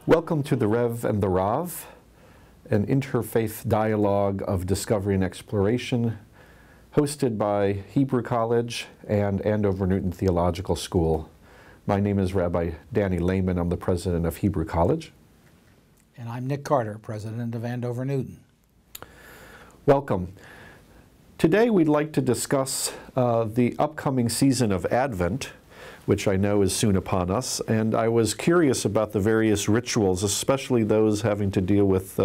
Welcome to the Rev and the Rav, an interfaith dialogue of discovery and exploration, hosted by Hebrew College and Andover Newton Theological School. My name is Rabbi Danny Lehmann. I'm the president of Hebrew College. And I'm Nick Carter, president of Andover Newton. Welcome. Today we'd like to discuss the upcoming season of Advent, which I know is soon upon us, and I was curious about the various rituals, especially those having to deal with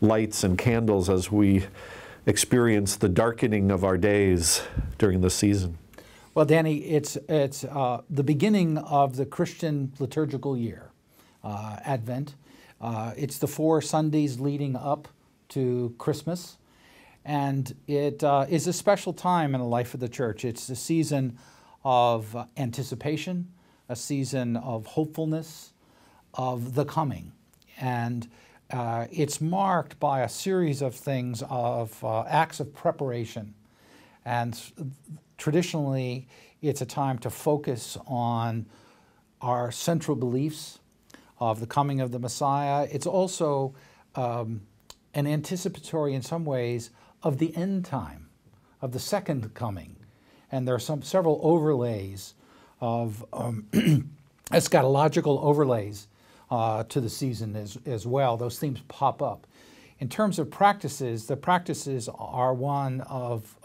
lights and candles as we experience the darkening of our days during the season. Well, Danny, it's the beginning of the Christian liturgical year, Advent. It's the 4 Sundays leading up to Christmas, and it is a special time in the life of the church. It's the season of anticipation, a season of hopefulness, of the coming. And it's marked by a series of things, of acts of preparation. And traditionally, it's a time to focus on our central beliefs of the coming of the Messiah. It's also an anticipatory, in some ways, of the end time, of the second coming. And there are several overlays of eschatological overlays to the season as well. Those themes pop up. In terms of practices, the practices are one of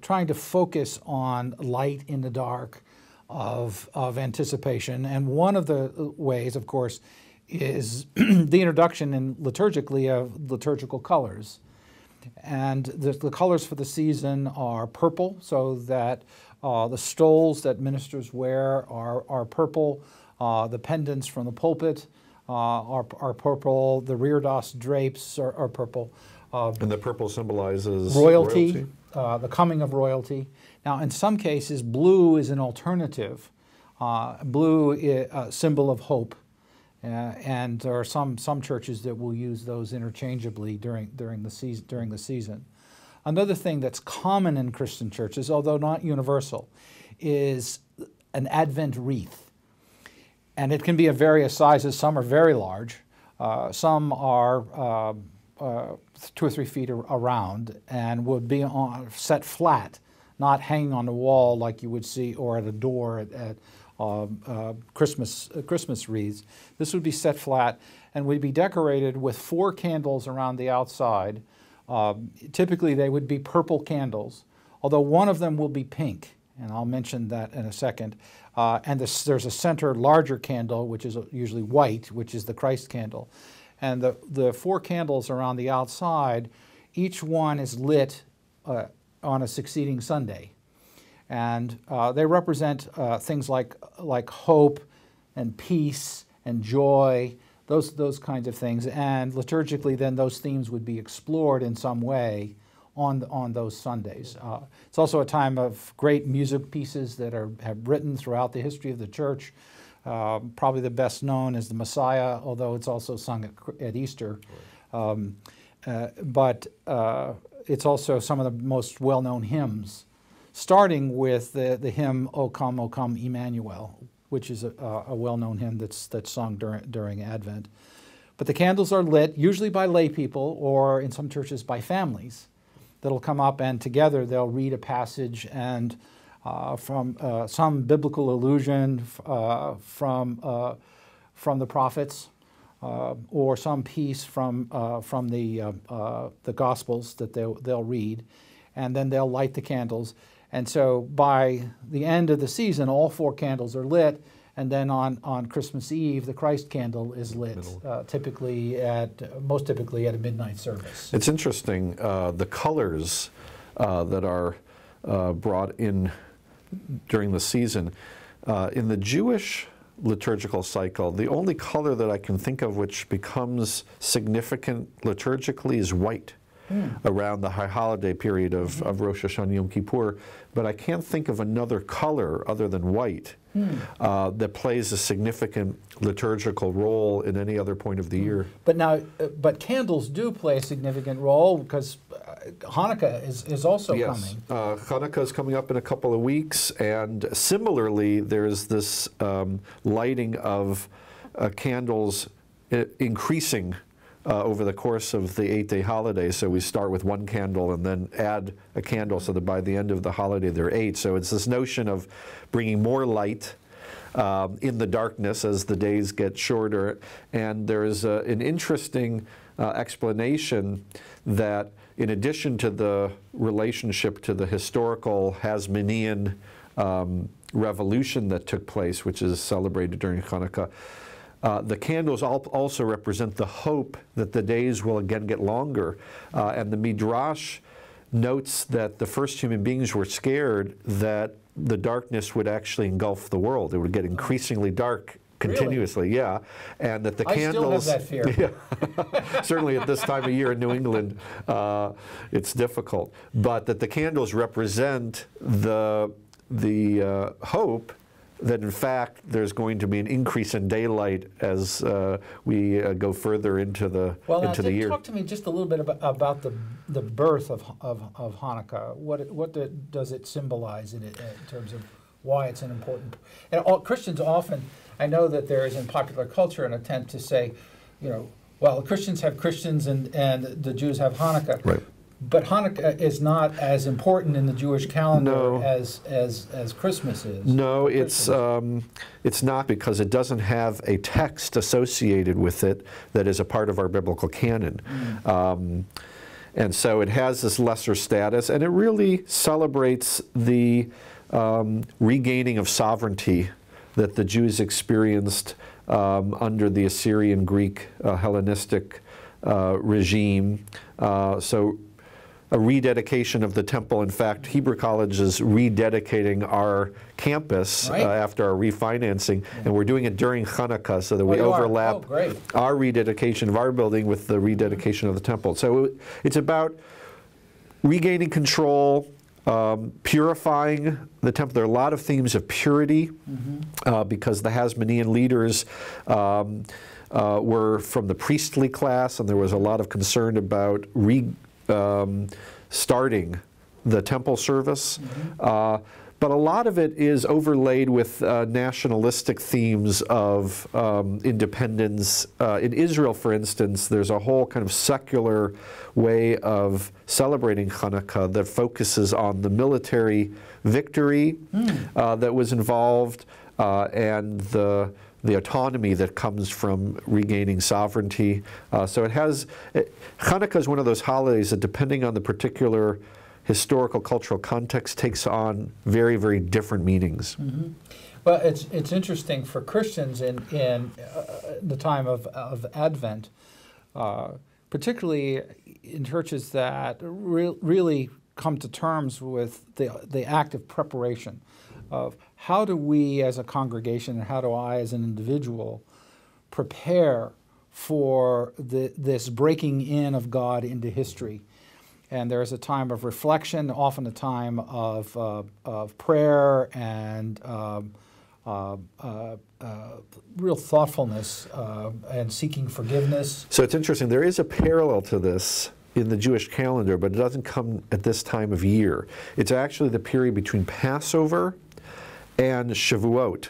trying to focus on light in the dark, of anticipation. And one of the ways, of course, is the introduction liturgically of liturgical colors. And the colors for the season are purple, so that the stoles that ministers wear are purple. The pendants from the pulpit are purple. The reredos drapes are purple. And the purple symbolizes royalty. The coming of royalty. Now, in some cases, blue is an alternative. Blue is a symbol of hope. And there are some churches that will use those interchangeably during the season. Another thing that's common in Christian churches, although not universal, is an Advent wreath. And it can be of various sizes. Some are very large. Some are 2 or 3 feet around and would be set flat, not hanging on the wall like you would see, or at a door at Christmas wreaths. This would be set flat and would be decorated with 4 candles around the outside. Typically they would be purple candles, although one of them will be pink, and I'll mention that in a second. And there's a center larger candle, which is usually white, which is the Christ candle. And the 4 candles around the outside, each one is lit on a succeeding Sunday. And they represent things like hope and peace and joy, those kinds of things. And liturgically, then those themes would be explored in some way on those Sundays. It's also a time of great music pieces that have written throughout the history of the church. Probably the best known is the Messiah, although it's also sung at Easter. But it's also some of the most well-known hymns, starting with the hymn, O Come, Emmanuel, which is a well-known hymn that's sung during Advent. But the candles are lit, usually by lay people, or in some churches by families, that'll come up and together they'll read a passage and from some biblical allusion from the prophets, or some piece from the Gospels that they'll read, and then they'll light the candles. And so by the end of the season, all 4 candles are lit, and then on Christmas Eve, the Christ candle is lit, most typically at a midnight service. It's interesting, the colors that are brought in during the season. In the Jewish liturgical cycle, the only color that I can think of which becomes significant liturgically is white. Around the high holiday period of Rosh Hashanah Yom Kippur, but I can't think of another color other than white that plays a significant liturgical role in any other point of the year. But candles do play a significant role because Hanukkah is also coming. Hanukkah is coming up in a couple of weeks, and similarly, there's this lighting of candles increasing over the course of the 8-day holiday. So we start with one candle and then add a candle so that by the end of the holiday there are 8. So it's this notion of bringing more light in the darkness as the days get shorter. And there's an interesting explanation that in addition to the relationship to the historical Hasmonean revolution that took place, which is celebrated during Hanukkah, the candles also represent the hope that the days will again get longer. And the Midrash notes that the first human beings were scared that the darkness would actually engulf the world. It would get increasingly dark continuously. Really? Yeah. And that the candles... I still have that fear. Yeah, certainly at this time of year in New England, it's difficult. But that the candles represent the hope that in fact there's going to be an increase in daylight as we go further into the year. Talk to me just a little bit about the birth of Hanukkah. What does it symbolize in terms of why it's an important? And Christians often, I know that there is in popular culture an attempt to say, well, Christians have Christians and the Jews have Hanukkah. Right. But Hanukkah is not as important in the Jewish calendar as Christmas is. No, it's not, because it doesn't have a text associated with it that is a part of our biblical canon. And so it has this lesser status, and it really celebrates the regaining of sovereignty that the Jews experienced under the Assyrian, Greek, Hellenistic regime. So a rededication of the temple. In fact, Hebrew College is rededicating our campus after our refinancing, and we're doing it during Hanukkah so that we overlap our rededication of our building with the rededication of the temple. So it's about regaining control, purifying the temple. There are a lot of themes of purity because the Hasmonean leaders were from the priestly class, and there was a lot of concern about starting the temple service. But a lot of it is overlaid with nationalistic themes of independence. In Israel, for instance, there's a whole kind of secular way of celebrating Hanukkah that focuses on the military victory that was involved and the autonomy that comes from regaining sovereignty. So Hanukkah is one of those holidays that, depending on the particular historical, cultural context, takes on very, very different meanings. Well, it's interesting for Christians in the time of Advent, particularly in churches that really come to terms with the active preparation of how do we as a congregation and how do I as an individual prepare for this breaking in of God into history. And there's a time of reflection, often a time of prayer and real thoughtfulness and seeking forgiveness. So it's interesting. There is a parallel to this in the Jewish calendar, but it doesn't come at this time of year. It's actually the period between Passover and Shavuot,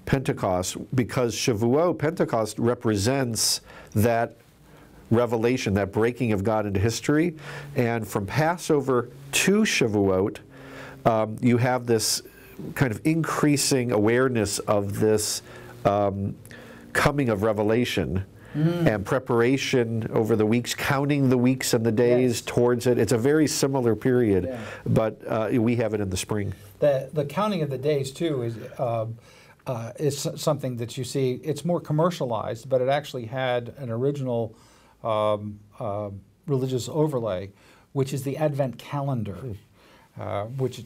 Pentecost, because Shavuot, Pentecost, represents that revelation, that breaking of God into history. And from Passover to Shavuot, you have this kind of increasing awareness of this coming of revelation and preparation over the weeks, counting the weeks and the days towards it. It's a very similar period, but we have it in the spring. The counting of the days, too, is something that you see. It's more commercialized, but it actually had an original religious overlay, which is the Advent calendar, which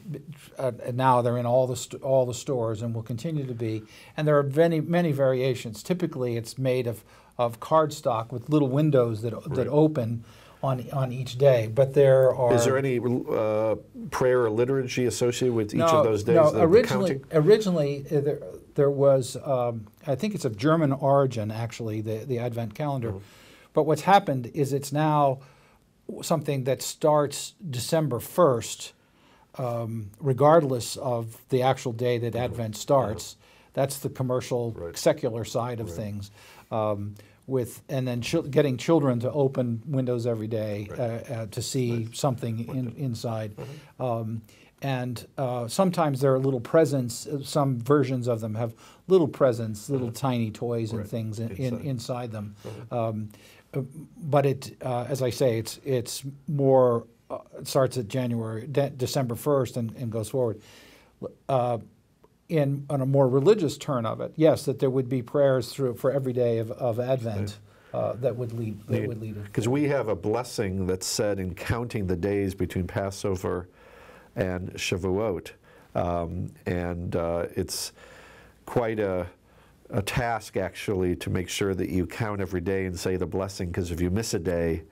now they're in all the stores and will continue to be. And there are many variations. Typically, it's made of cardstock with little windows that open on each day. But there are. Is there any prayer or liturgy associated with each of those days? No, originally there was. I think it's of German origin, actually, the Advent calendar. But what's happened is it's now something that starts December 1st, regardless of the actual day that Advent starts. That's the commercial, Right. secular side of Right. things. And then getting children to open windows every day Right. to see Right. something inside. Uh-huh. And sometimes there are little presents. Some versions of them have little presents, little tiny toys and Right. things inside them. Uh-huh. But as I say, it's more. It starts at December 1st and goes forward. On a more religious turn of it, yes, that there would be prayers for every day of Advent that would lead it. Because we have a blessing that's said in counting the days between Passover and Shavuot, and it's quite a task actually to make sure that you count every day and say the blessing, because if you miss a day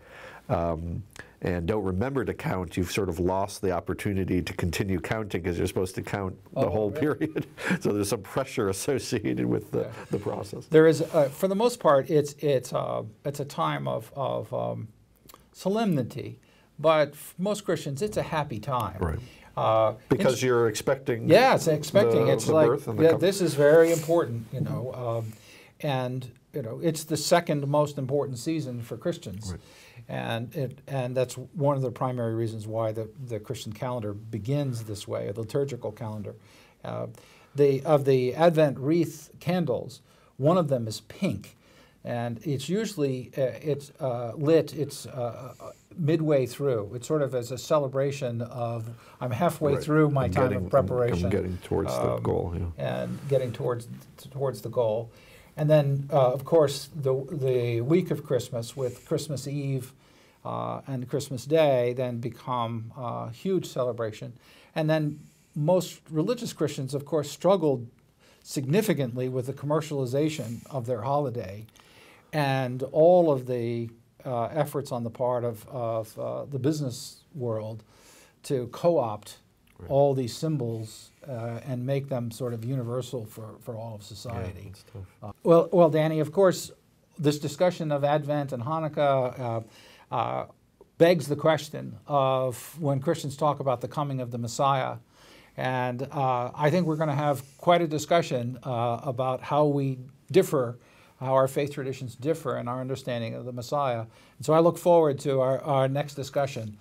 and don't remember to count, you've sort of lost the opportunity to continue counting, because you're supposed to count the whole period. So there's some pressure associated with the process. There is, for the most part, it's a time of solemnity, but for most Christians, it's a happy time. Right. Because you're expecting. Yeah, it's expecting. It's the like birth and this is very important, and it's the second most important season for Christians. Right. And that's one of the primary reasons why the Christian calendar begins this way, the liturgical calendar. Of the Advent wreath candles, one of them is pink, and it's usually lit. It's midway through. It's sort of as a celebration of I'm halfway through my time of preparation. I'm getting towards the goal. Yeah. And getting towards the goal. And then, of course, the week of Christmas, with Christmas Eve and Christmas Day, then become a huge celebration. And then most religious Christians, of course, struggled significantly with the commercialization of their holiday, and all of the efforts on the part of the business world to co-opt all these symbols and make them sort of universal for all of society. Yeah, Well, Danny, of course, this discussion of Advent and Hanukkah begs the question of when Christians talk about the coming of the Messiah. And I think we're going to have quite a discussion about how we differ, how our faith traditions differ in our understanding of the Messiah. And so I look forward to our next discussion.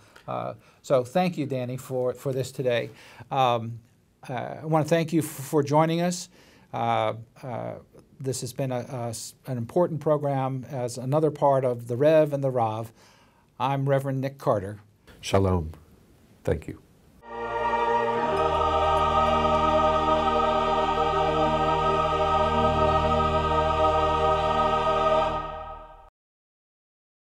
So thank you, Danny, for this today. I want to thank you for joining us. This has been an important program as another part of the Rev and the Rav. I'm Reverend Nick Carter. Shalom. Thank you.